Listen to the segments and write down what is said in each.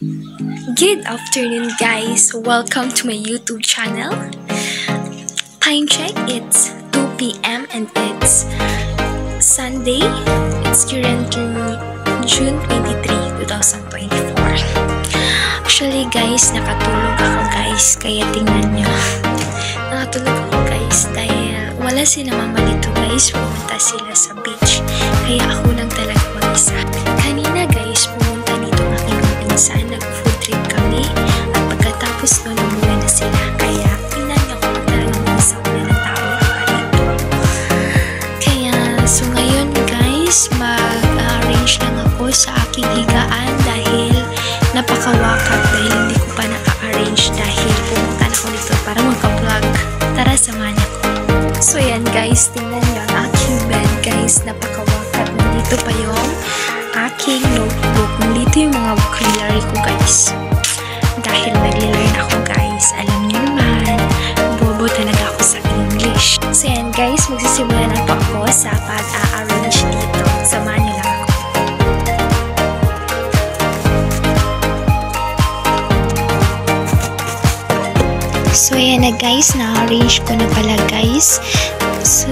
Good afternoon, guys. Welcome to my YouTube channel. Time check, it's 2 p.m. and it's Sunday. It's currently June 23, 2024. Actually, guys, nakatulog ako, guys. Kaya tingnan nyo. Nakatulog ako, guys, dahil wala sila mama dito, guys. Pumunta sila sa beach. Kaya ako lang talaga mag-isa. Kanina, guys, pumunta dito ang aking pinsan. Nag-food trip kami. At pagkatapos nun, umuwi na sila. Kaya tingnan nyo kung talagang mag-isa wala ng tao dito. Kaya, so ngayon, guys, mag-arrange lang ako sa aking higaan dahil napakawakap dahil hindi ko pa naka-arrange dahil pumunta na ako dito para magka-vlog. Tara, samahan niyo ko. So yan, guys, tingnan nyo ang aking bed, guys. Napakawakap. Nandito pa yung aking notebook. Nandito yung mga vocabulary ko, guys. Dahil nag-learn ako, guys. Alam niyo naman, bobo talaga ako sa English. So yan, guys, magsisimula na po ako sa pag-a-arrange dito. Samahan niyo lang ako. So yan na, guys, na-arrange ko na pala, guys. So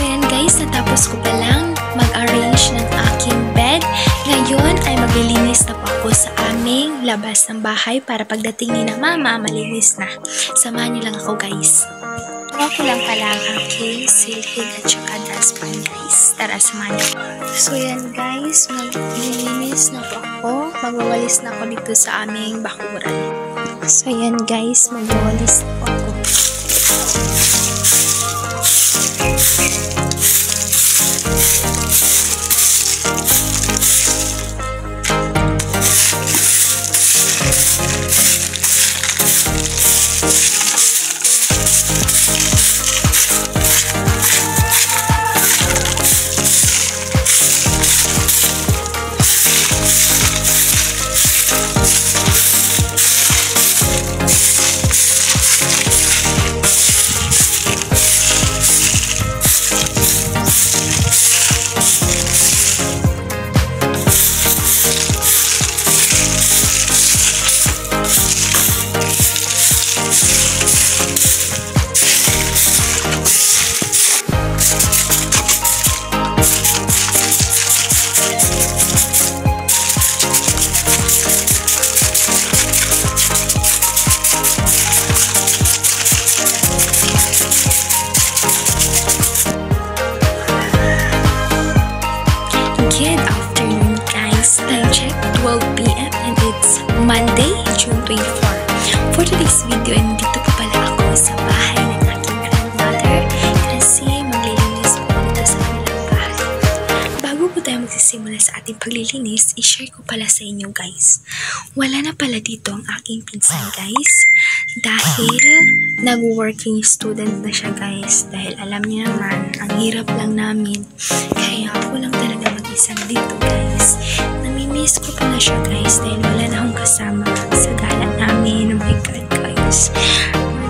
yan, guys, natapos ko pa lang mag-arrange ng aking bed. Ngayon ay maglilinis na po ako sa aming labas ng bahay para pagdating ni na mama, malinis na. Samahan niyo lang ako, guys. Okay lang pala ang aking silhig at saka dustpan, guys. Tara, samahan niyo. So yan, guys, maglilinis na po ako. Magwawalis na ako dito sa aming bakuran. So yan, guys, magwawalis na po ako. Good afternoon, guys. Time check, 12 p.m. and it's Monday, June 24. For today's video, nandito po pala ako sa bahay ng aking grandmother kasi maglilinis po dito sa kanilang bahay. Bago po tayo magsisimula sa ating paglilinis, i-share ko pala sa inyo, guys. Wala na pala dito ang aking pinsan, guys. Dahil nag-working student na siya, guys. Dahil alam niyo naman, ang hirap lang namin. Kaya ako lang talaga mag-isa dito, guys. Namimiss ko pala siya, guys. Dahil wala na akong kasama sa gala namin. Oh my God, guys.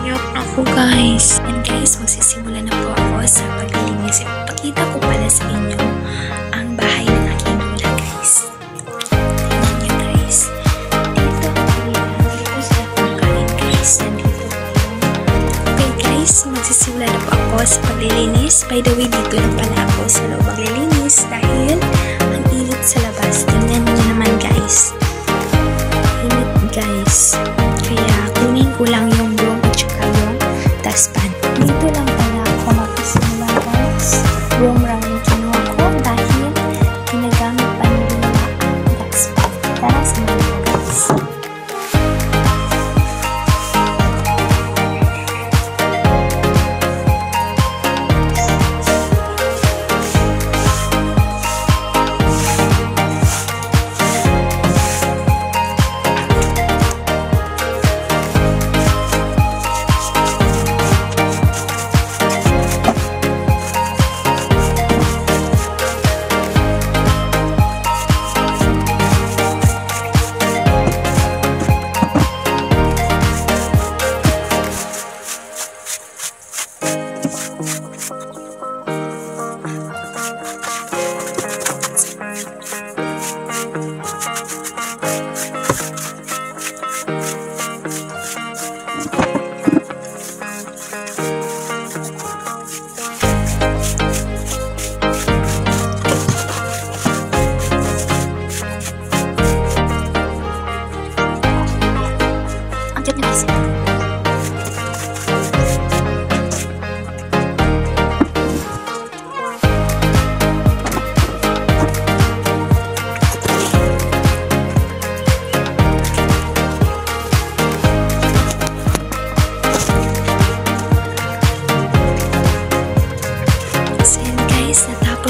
Mayok ako, guys. And guys, magsisimula na po ako sa paglilinis. Ipapakita ko pala sa inyo ang bahay ng aking lola, guys. Tingnan niyo, guys. Dito sa pagkain, guys. Nandito po. Okay, guys. Magsisimula na po ako sa paglilinis. By the way, dito na pala ako sa loob maglilinis dahil ang init sa labas. Tingnan niyo naman, guys. Init, guys. Kaya kunin ko lang yung broom at saka yung dustpan. Dito lang pala ako magsisimula, guys. Broom lang yung kinuha ko dahil ginagamit pa nila ang dustpan. Tara, samahan niyo, guys.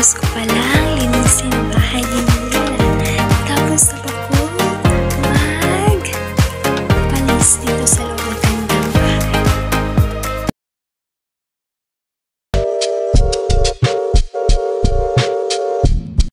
Kakatapos ko pa lang.